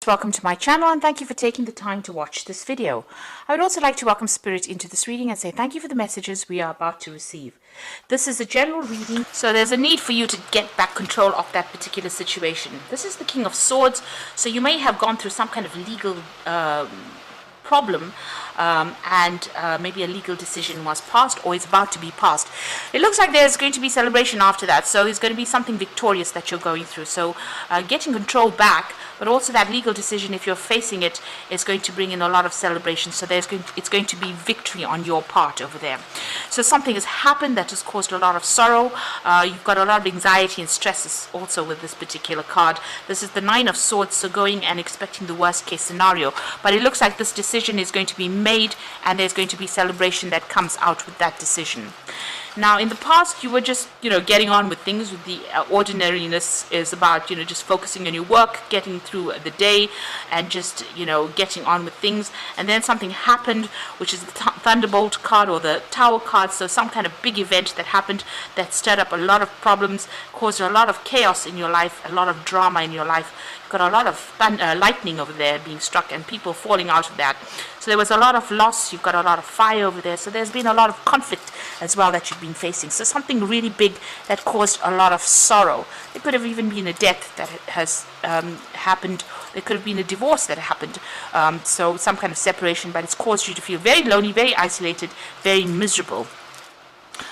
Welcome to my channel and thank you for taking the time to watch this video. I would also like to welcome Spirit into this reading and say thank you for the messages we are about to receive. This is a general reading, so there's a need for you to get back control of that particular situation. This is the King of Swords, so you may have gone through some kind of legal problem and maybe a legal decision was passed or is about to be passed. It looks like there's going to be celebration after that, so it's going to be something victorious that you're going through. So getting control back, but also that legal decision, if you're facing it, is going to bring in a lot of celebration. So it's going to be victory on your part over there. So something has happened that has caused a lot of sorrow. You've got a lot of anxiety and stresses also with this particular card. This is the Nine of Swords, so going and expecting the worst case scenario. But it looks like this decision is going to be made and there's going to be celebration that comes out with that decision. Now, in the past, you were just, getting on with things. With the ordinariness is about, just focusing on your work, getting through the day, and just, getting on with things. And then something happened, which is the Thunderbolt card or the Tower card. So some kind of big event that happened that stirred up a lot of problems, caused a lot of chaos in your life, a lot of drama in your life. You've got a lot of lightning over there being struck and people falling out of that. So there was a lot of loss. You've got a lot of fire over there. So there's been a lot of conflict as well that you've been facing. So something really big that caused a lot of sorrow. There could have even been a death that has happened. There could have been a divorce that happened. So some kind of separation, but it's caused you to feel very lonely, very isolated, very miserable.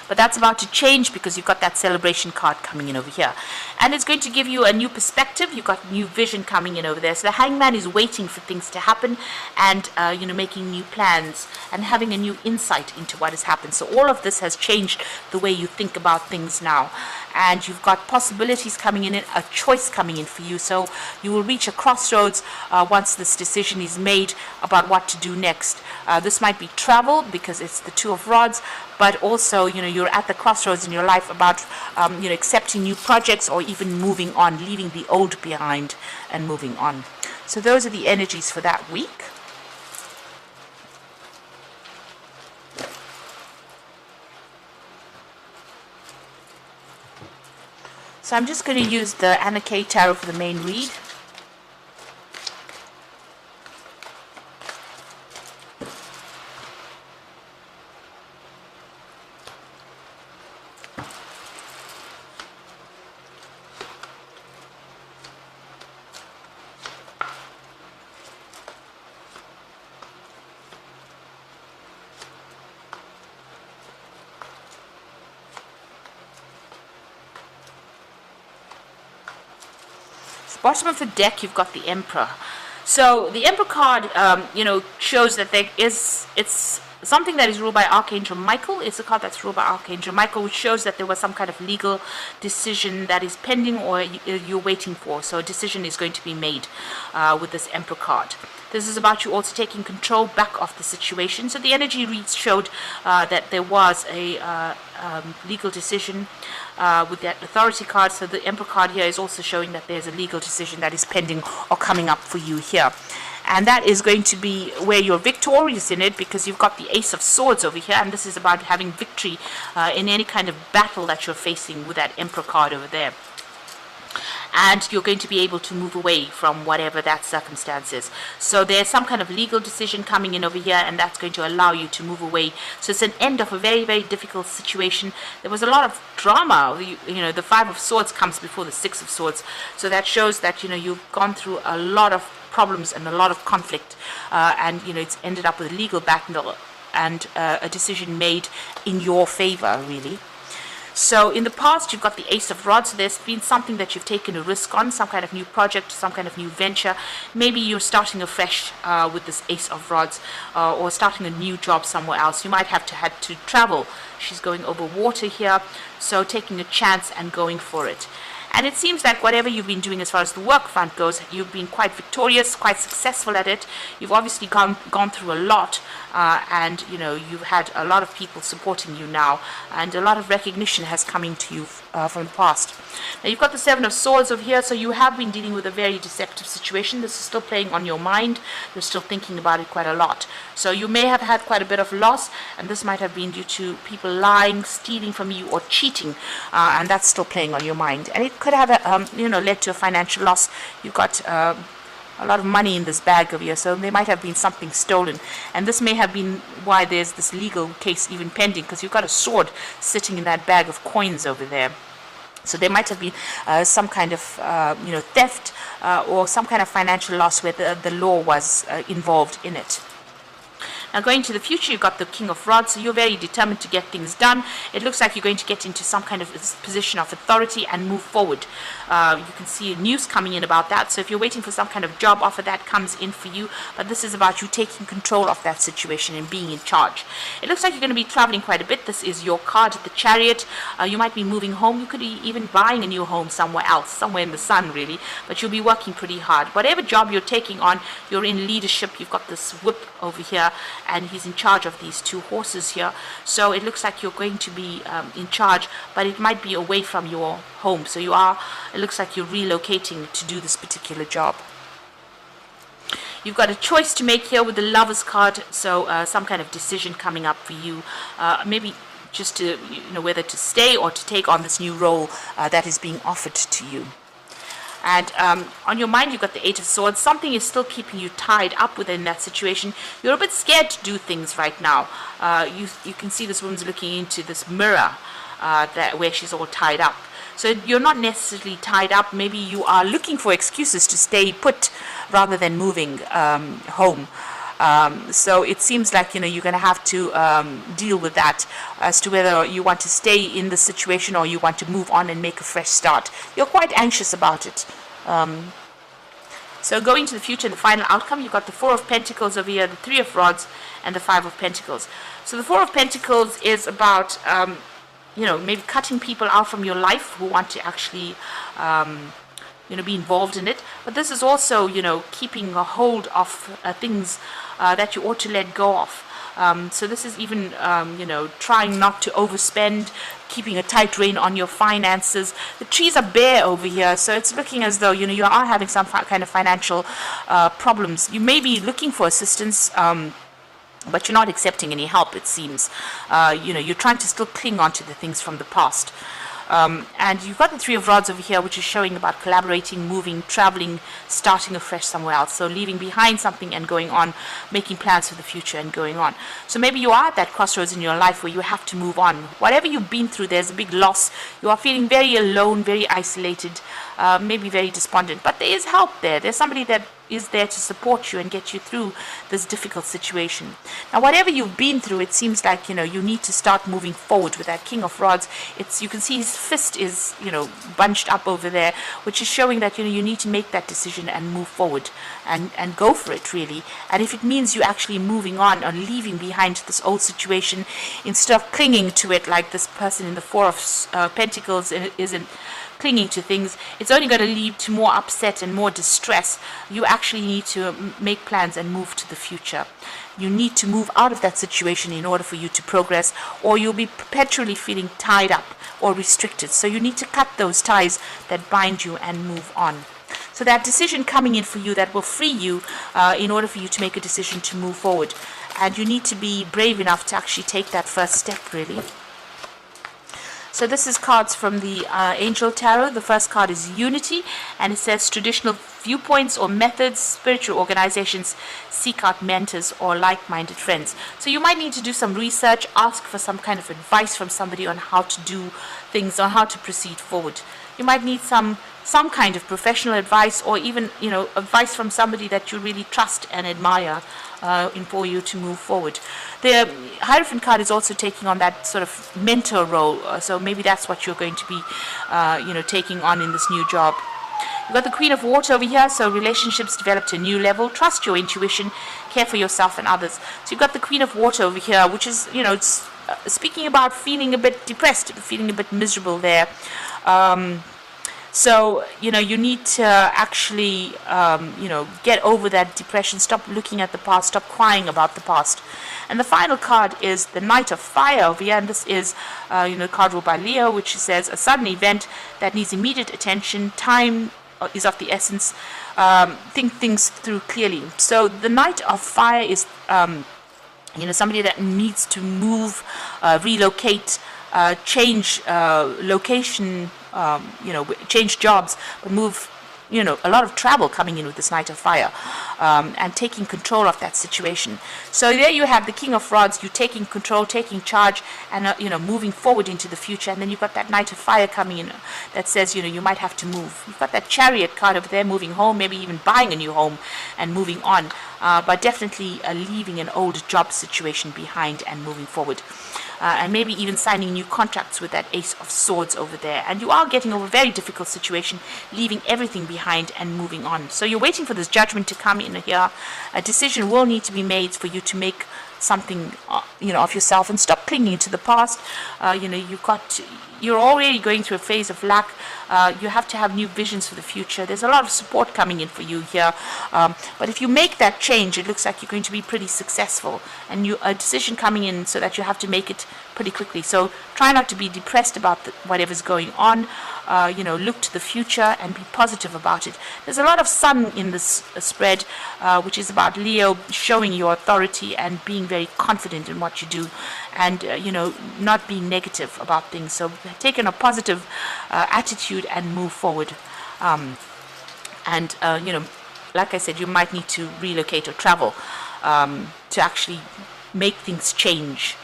But that's about to change because you've got that celebration card coming in over here. And it's going to give you a new perspective. You've got new vision coming in over there. So the Hangman is waiting for things to happen and, making new plans and having a new insight into what has happened. So all of this has changed the way you think about things now. And you've got possibilities coming in, a choice coming in for you. So you will reach a crossroads once this decision is made about what to do next. This might be travel because it's the Two of Rods, but also, you're at the crossroads in your life about, accepting new projects or even moving on, leaving the old behind and moving on. So those are the energies for that week. So I'm just going to use the Anna K Tarot for the main read. Bottom of the deck, you've got the Emperor. So the Emperor card, shows that it's something that is ruled by Archangel Michael. It's a card that's ruled by Archangel Michael, which shows that there was some kind of legal decision that is pending or you're waiting for. So a decision is going to be made with this Emperor card. This is about you also taking control back of the situation. So the energy reads showed that there was a legal decision with that Authority card. So the Emperor card here is also showing that there's a legal decision that is pending or coming up for you here. And that is going to be where you're victorious in it because you've got the Ace of Swords over here. And this is about having victory in any kind of battle that you're facing with that Emperor card over there. And you're going to be able to move away from whatever that circumstance is. So there's some kind of legal decision coming in over here, and that's going to allow you to move away. So it's an end of a very, very difficult situation. There was a lot of drama. The Five of Swords comes before the Six of Swords. So that shows that, you've gone through a lot of problems and a lot of conflict. And, it's ended up with a legal battle and a decision made in your favor, really. So in the past, you've got the Ace of Rods. So there's been something that you've taken a risk on, some kind of new project, some kind of new venture. Maybe you're starting afresh with this Ace of Rods or starting a new job somewhere else. You might have had to travel. She's going over water here, so taking a chance and going for it. And it seems like whatever you've been doing as far as the work front goes, you've been quite victorious, quite successful at it. You've obviously gone through a lot, and you've had a lot of people supporting you now, and a lot of recognition has come into you from the past. Now you've got the Seven of Swords over here, so you have been dealing with a very deceptive situation. This is still playing on your mind. You're still thinking about it quite a lot. So you may have had quite a bit of loss, and this might have been due to people lying, stealing from you, or cheating, and that's still playing on your mind. And it could have led to a financial loss. You've got a lot of money in this bag over here, so there might have been something stolen, and this may have been why there's this legal case even pending, because you've got a sword sitting in that bag of coins over there. So there might have been some kind of theft or some kind of financial loss where the law was involved in it. Now going to the future, you've got the King of Rods, so you're very determined to get things done. It looks like you're going to get into some kind of position of authority and move forward. You can see news coming in about that, so if you're waiting for some kind of job offer, that comes in for you, but this is about you taking control of that situation and being in charge. It looks like you're going to be traveling quite a bit. This is your card, the Chariot. You might be moving home. You could be even buying a new home somewhere else, somewhere in the sun really, but you'll be working pretty hard. Whatever job you're taking on, you're in leadership. You've got this whip over here, and he's in charge of these two horses here, so it looks like you're going to be in charge, but it might be away from your home, so it looks like you're relocating to do this particular job. You've got a choice to make here with the Lover's card, so some kind of decision coming up for you, maybe just to whether to stay or to take on this new role that is being offered to you. And on your mind, you've got the Eight of Swords. Something is still keeping you tied up within that situation. You're a bit scared to do things right now. You can see this woman's looking into this mirror where she's all tied up. So you're not necessarily tied up. Maybe you are looking for excuses to stay put rather than moving home. So it seems like you're going to have to deal with that as to whether you want to stay in the situation or you want to move on and make a fresh start. You're quite anxious about it. So going to the future, the final outcome, you've got the Four of Pentacles over here, the Three of Rods, and the Five of Pentacles. So the Four of Pentacles is about maybe cutting people out from your life who want to actually be involved in it, but this is also keeping a hold of things that you ought to let go of. So this is even trying not to overspend, keeping a tight rein on your finances. The trees are bare over here, so it's looking as though you are having some kind of financial problems. You may be looking for assistance, but you're not accepting any help, it seems. You're trying to still cling on to the things from the past. And you've got the Three of Rods over here, which is showing about collaborating, moving, traveling, starting afresh somewhere else. So leaving behind something and going on, making plans for the future and going on. So maybe you are at that crossroads in your life where you have to move on. Whatever you've been through, there's a big loss. You are feeling very alone, very isolated, maybe very despondent. But there is help there. There's somebody that is there to support you and get you through this difficult situation. Now, whatever you've been through, it seems like you need to start moving forward with that King of Rods. You can see his fist is bunched up over there, which is showing that you need to make that decision and move forward and go for it really. And if it means you actually moving on or leaving behind this old situation instead of clinging to it like this person in the Four of Pentacles isn't clinging to things, it's only going to lead to more upset and more distress. You actually need to make plans and move to the future. You need to move out of that situation in order for you to progress, or you'll be perpetually feeling tied up or restricted. So you need to cut those ties that bind you and move on. So that decision coming in for you that will free you in order for you to make a decision to move forward. And you need to be brave enough to actually take that first step really. So this is cards from the Angel Tarot. The first card is Unity, and it says traditional viewpoints or methods, spiritual organizations seek out mentors or like-minded friends. So you might need to do some research, ask for some kind of advice from somebody on how to do things, on how to proceed forward. You might need some kind of professional advice, or even advice from somebody that you really trust and admire for you to move forward. The Hierophant card is also taking on that sort of mentor role, so maybe that's what you're going to be taking on in this new job. You've got the Queen of Water over here, so relationships develop to a new level. Trust your intuition, care for yourself and others. So you've got the Queen of Water over here, which is it's speaking about feeling a bit depressed, feeling a bit miserable there. So, you need to actually, get over that depression, stop looking at the past, stop crying about the past. And the final card is the Knight of Fire over here, and this is, a card ruled by Leo, which says a sudden event that needs immediate attention, time is of the essence, think things through clearly. So the Knight of Fire is, somebody that needs to move, relocate, change location, change jobs, but move a lot of travel coming in with this Knight of Fire, and taking control of that situation. So there you have the King of Rods, you taking control, taking charge, and moving forward into the future. And then you've got that Knight of Fire coming in that says you might have to move. You've got that Chariot card over there, moving home, maybe even buying a new home and moving on, but definitely leaving an old job situation behind and moving forward. And maybe even signing new contracts with that Ace of Swords over there. And you are getting over a very difficult situation, leaving everything behind and moving on. So you're waiting for this judgment to come in here. A decision will need to be made for you to make something of yourself and stop clinging to the past. You're already going through a phase of lack. You have to have new visions for the future. There's a lot of support coming in for you here, but if you make that change, it looks like you're going to be pretty successful, and a decision coming in so that you have to make it pretty quickly. So try not to be depressed about whatever's going on. Look to the future and be positive about it. There's a lot of sun in this spread, which is about Leo showing your authority and being very confident in what you do, and not being negative about things. So take a positive attitude and move forward. Like I said, you might need to relocate or travel to actually make things change.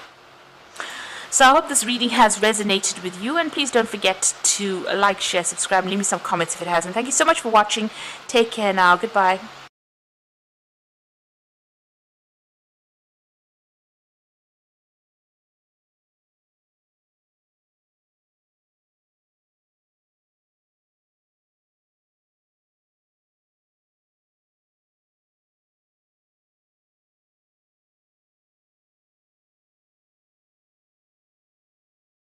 So I hope this reading has resonated with you, and please don't forget to like, share, subscribe, and leave me some comments if it hasn't. Thank you so much for watching. Take care now. Goodbye.